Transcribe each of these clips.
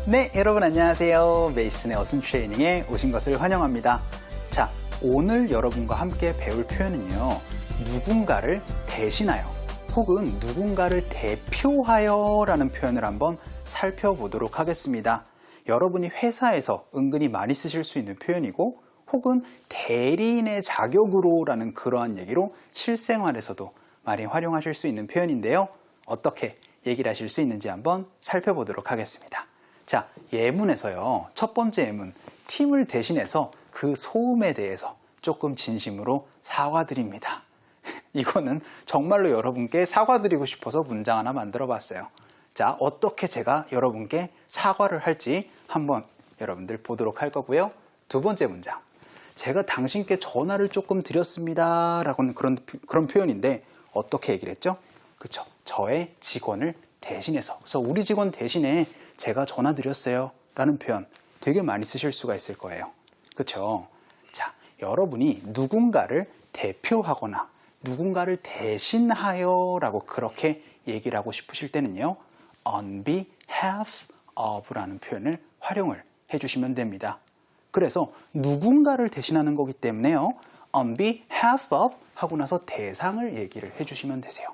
네, 여러분 안녕하세요. 메이슨의 어순 트레이닝에 오신 것을 환영합니다. 자, 오늘 여러분과 함께 배울 표현은요. 누군가를 대신하여 혹은 누군가를 대표하여 라는 표현을 한번 살펴보도록 하겠습니다. 여러분이 회사에서 은근히 많이 쓰실 수 있는 표현이고 혹은 대리인의 자격으로 라는 그러한 얘기로 실생활에서도 많이 활용하실 수 있는 표현인데요. 어떻게 얘기를 하실 수 있는지 한번 살펴보도록 하겠습니다. 자, 예문에서요. 첫 번째 예문, 팀을 대신해서 그 소음에 대해서 조금 진심으로 사과드립니다. 이거는 정말로 여러분께 사과드리고 싶어서 문장 하나 만들어 봤어요. 자, 어떻게 제가 여러분께 사과를 할지 한번 여러분들 보도록 할 거고요. 두 번째 문장, 제가 당신께 전화를 조금 드렸습니다 라고는 그런 표현인데 어떻게 얘기를 했죠? 그쵸, 저의 직원을 대신해서, 그래서 우리 직원 대신에 제가 전화 드렸어요 라는 표현 되게 많이 쓰실 수가 있을 거예요. 그쵸? 자, 여러분이 누군가를 대표하거나 누군가를 대신하여 라고 그렇게 얘기를 하고 싶으실 때는요, on behalf of 라는 표현을 활용을 해주시면 됩니다. 그래서 누군가를 대신하는 거기 때문에요, on behalf of 하고 나서 대상을 얘기를 해주시면 되세요.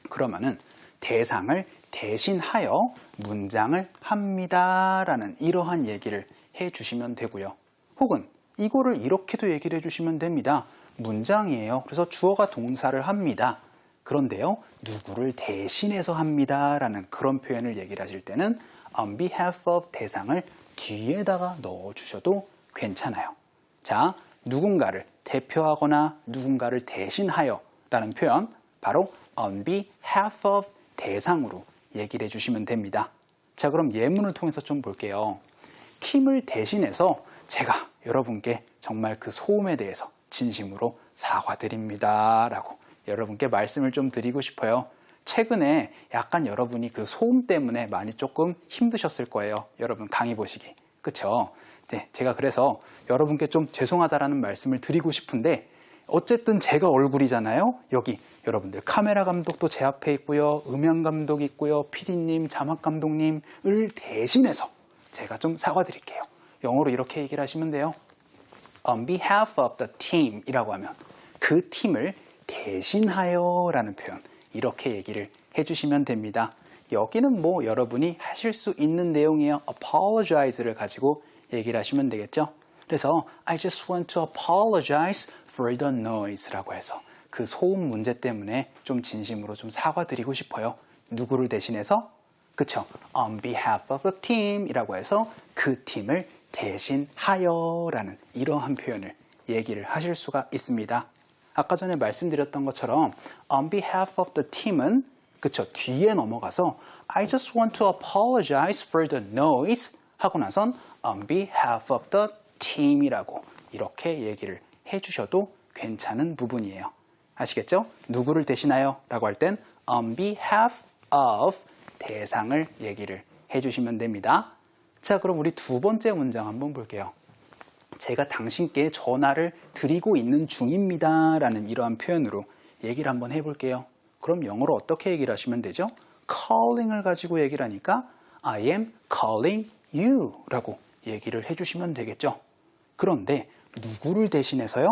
그러면은 대상을 대신하여 문장을 합니다 라는 이러한 얘기를 해주시면 되고요. 혹은 이거를 이렇게도 얘기를 해주시면 됩니다. 문장이에요. 그래서 주어가 동사를 합니다. 그런데요, 누구를 대신해서 합니다 라는 그런 표현을 얘기를 하실 때는 on behalf of 대상을 뒤에다가 넣어주셔도 괜찮아요. 자, 누군가를 대표하거나 누군가를 대신하여 라는 표현, 바로 on behalf of 대상으로 얘기를 해주시면 됩니다. 자, 그럼 예문을 통해서 좀 볼게요. 팀을 대신해서 제가 여러분께 정말 그 소음에 대해서 진심으로 사과드립니다 라고 여러분께 말씀을 좀 드리고 싶어요. 최근에 약간 여러분이 그 소음 때문에 많이 조금 힘드셨을 거예요. 여러분 강의 보시기. 그쵸? 네, 제가 그래서 여러분께 좀 죄송하다라는 말씀을 드리고 싶은데 어쨌든 제가 얼굴이잖아요. 여기 여러분들 카메라 감독도 제 앞에 있고요. 음향 감독이 있고요. PD님, 자막 감독님을 대신해서 제가 좀 사과드릴게요. 영어로 이렇게 얘기를 하시면 돼요. On behalf of the team 이라고 하면 그 팀을 대신하여 라는 표현, 이렇게 얘기를 해주시면 됩니다. 여기는 뭐 여러분이 하실 수 있는 내용이에요. apologize를 가지고 얘기를 하시면 되겠죠. 그래서 I just want to apologize for the noise라고 해서 그 소음 문제 때문에 좀 진심으로 좀 사과드리고 싶어요. 누구를 대신해서? 그쵸? On behalf of the team 이라고 해서 그 팀을 대신하여 라는 이러한 표현을 얘기를 하실 수가 있습니다. 아까 전에 말씀드렸던 것처럼 on behalf of the team은 그쵸, 뒤에 넘어가서 I just want to apologize for the noise 하고 나선 on behalf of the team이라고 이렇게 얘기를 해주셔도 괜찮은 부분이에요. 아시겠죠? 누구를 대신하여 라고 할 땐 on behalf of 대상을 얘기를 해주시면 됩니다. 자, 그럼 우리 두 번째 문장 한번 볼게요. 제가 당신께 전화를 드리고 있는 중입니다 라는 이러한 표현으로 얘기를 한번 해볼게요. 그럼 영어로 어떻게 얘기를 하시면 되죠? calling을 가지고 얘기를 하니까 I am calling you 라고 얘기를 해주시면 되겠죠. 그런데 누구를 대신해서요?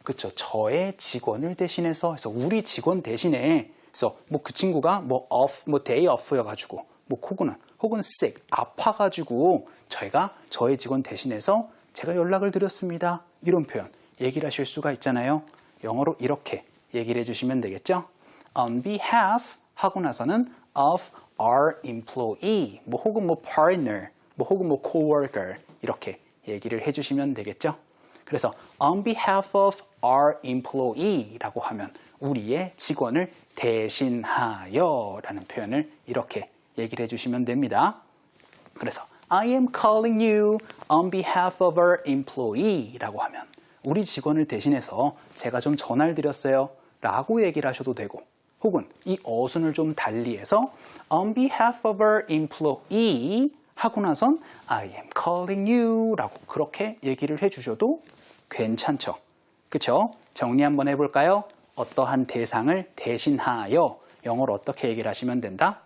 그쵸, 저의 직원을 대신해서 해서 우리 직원 대신에 그래서 뭐 그 친구가 뭐 off, 뭐 day off여가지고 뭐 혹은 sick, 아파가지고 저의 직원 대신해서 제가 연락을 드렸습니다. 이런 표현 얘기를 하실 수가 있잖아요. 영어로 이렇게 얘기를 해주시면 되겠죠. On behalf 하고 나서는 of our employee, 뭐 혹은 뭐 partner, 뭐 혹은 뭐 coworker 이렇게 얘기를 해주시면 되겠죠. 그래서 on behalf of our employee라고 하면 우리의 직원을 대신하여 라는 표현을 이렇게 얘기를 해주시면 됩니다. 그래서 I am calling you on behalf of our employee 라고 하면 우리 직원을 대신해서 제가 좀 전화를 드렸어요 라고 얘기를 하셔도 되고, 혹은 이 어순을 좀 달리해서 on behalf of our employee 하고 나선 I am calling you 라고 그렇게 얘기를 해주셔도 괜찮죠. 그쵸? 정리 한번 해볼까요? 어떠한 대상을 대신하여 영어로 어떻게 얘기를 하시면 된다?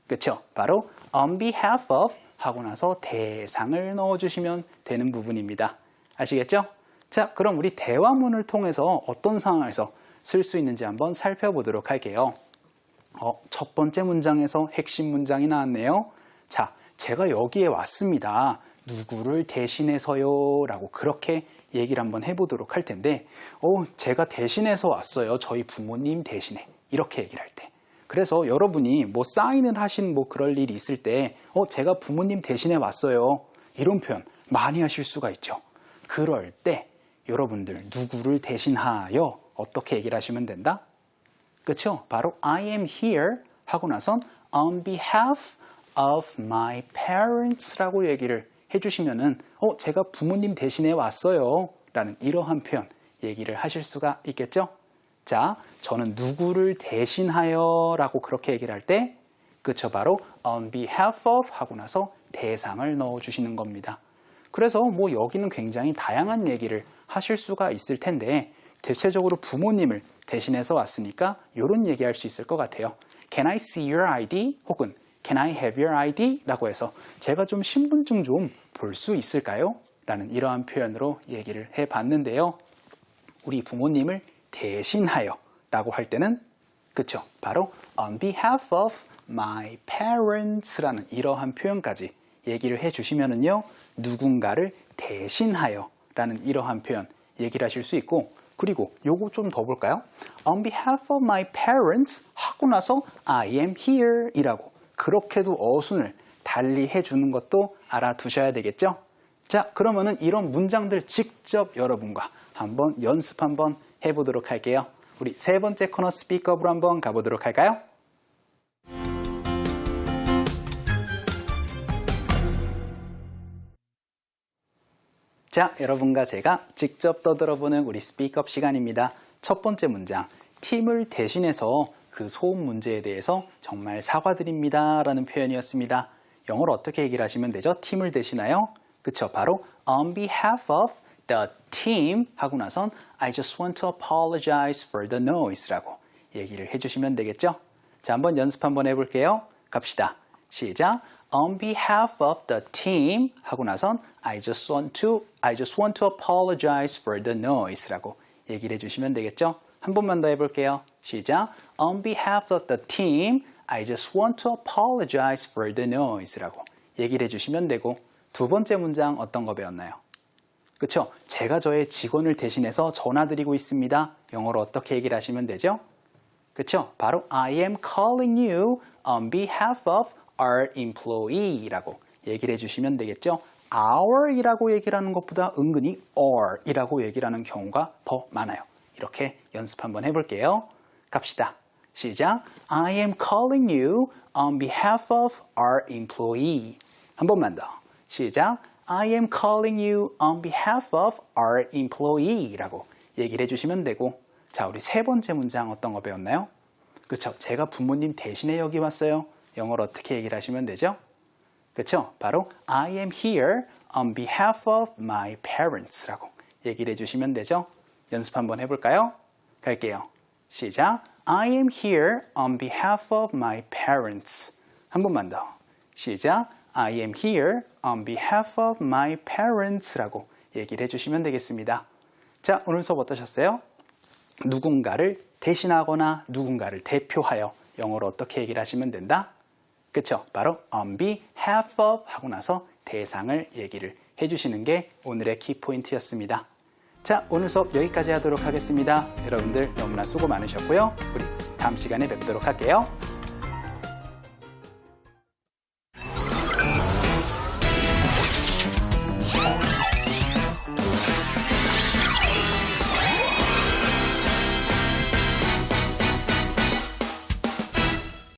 그쵸? 바로 on behalf of 하고 나서 대상을 넣어주시면 되는 부분입니다. 아시겠죠? 자, 그럼 우리 대화문을 통해서 어떤 상황에서 쓸 수 있는지 한번 살펴보도록 할게요. 첫 번째 문장에서 핵심 문장이 나왔네요. 자, 제가 여기에 왔습니다. 누구를 대신해서요? 라고 그렇게 얘기를 한번 해보도록 할 텐데, 제가 대신해서 왔어요. 저희 부모님 대신에. 이렇게 얘기를 할 때. 그래서 여러분이 뭐 사인을 하신 뭐 그럴 일이 있을 때, 제가 부모님 대신에 왔어요. 이런 표현 많이 하실 수가 있죠. 그럴 때 여러분들 누구를 대신하여 어떻게 얘기를 하시면 된다? 그쵸? 바로 I am here 하고 나선 on behalf of my parents 라고 얘기를 해주시면은 제가 부모님 대신에 왔어요 라는 이러한 표현 얘기를 하실 수가 있겠죠? 자, 저는 누구를 대신하여 라고 그렇게 얘기를 할 때 그쵸? 바로 on behalf of 하고 나서 대상을 넣어주시는 겁니다. 그래서 뭐 여기는 굉장히 다양한 얘기를 하실 수가 있을 텐데 대체적으로 부모님을 대신해서 왔으니까 이런 얘기할 수 있을 것 같아요. Can I see your ID? 혹은 Can I have your ID? 라고 해서 제가 좀 신분증 좀 볼 수 있을까요? 라는 이러한 표현으로 얘기를 해봤는데요. 우리 부모님을 대신하여 라고 할 때는 그쵸? 바로 on behalf of my parents 라는 이러한 표현까지 얘기를 해주시면은요. 누군가를 대신하여 라는 이러한 표현 얘기를 하실 수 있고 그리고 요거 좀 더 볼까요? On behalf of my parents 하고 나서 I am here 이라고 그렇게도 어순을 달리 해주는 것도 알아두셔야 되겠죠? 자, 그러면은 이런 문장들 직접 여러분과 한번 연습 한번 해보도록 할게요. 우리 세 번째 코너 스피크업으로 한번 가보도록 할까요? 자, 여러분과 제가 직접 떠들어보는 우리 스피크업 시간입니다. 첫 번째 문장, 팀을 대신해서 그 소음 문제에 대해서 정말 사과드립니다 라는 표현이었습니다. 영어로 어떻게 얘기를 하시면 되죠? 팀을 대신하여? 그쵸? 바로 on behalf of the team 하고 나선 I just want to apologize for the noise 라고 얘기를 해주시면 되겠죠? 자, 한번 연습 한번 해볼게요. 갑시다. 시작. On behalf of the team 하고 나선 I just want to apologize for the noise 라고 얘기를 해주시면 되겠죠? 한 번만 더 해볼게요. 시작. On behalf of the team, I just want to apologize for the noise 라고 얘기를 해주시면 되고 두 번째 문장 어떤 거 배웠나요? 그쵸? 제가 저의 직원을 대신해서 전화드리고 있습니다. 영어로 어떻게 얘기를 하시면 되죠? 그쵸? 바로 I am calling you on behalf of our employee 라고 얘기를 해주시면 되겠죠? our 이라고 얘기를 하는 것보다 은근히 or 이라고 얘기를 하는 경우가 더 많아요. 이렇게 연습 한번 해볼게요. 갑시다. 시작. I am calling you on behalf of our employee. 한 번만 더. 시작. I am calling you on behalf of our employee 라고 얘기를 해주시면 되고 자, 우리 세 번째 문장 어떤 거 배웠나요? 그쵸? 제가 부모님 대신에 여기 왔어요. 영어로 어떻게 얘기를 하시면 되죠? 그쵸? 바로 I am here on behalf of my parents 라고 얘기를 해주시면 되죠? 연습 한번 해볼까요? 갈게요. 시작. I am here on behalf of my parents. 한 번만 더. 시작. I am here on behalf of my parents 라고 얘기를 해주시면 되겠습니다. 자, 오늘 수업 어떠셨어요? 누군가를 대신하거나 누군가를 대표하여 영어로 어떻게 얘기를 하시면 된다? 그쵸? 바로 on behalf of 하고 나서 대상을 얘기를 해주시는 게 오늘의 키포인트였습니다. 자, 오늘 수업 여기까지 하도록 하겠습니다. 여러분들 너무나 수고 많으셨고요. 우리 다음 시간에 뵙도록 할게요.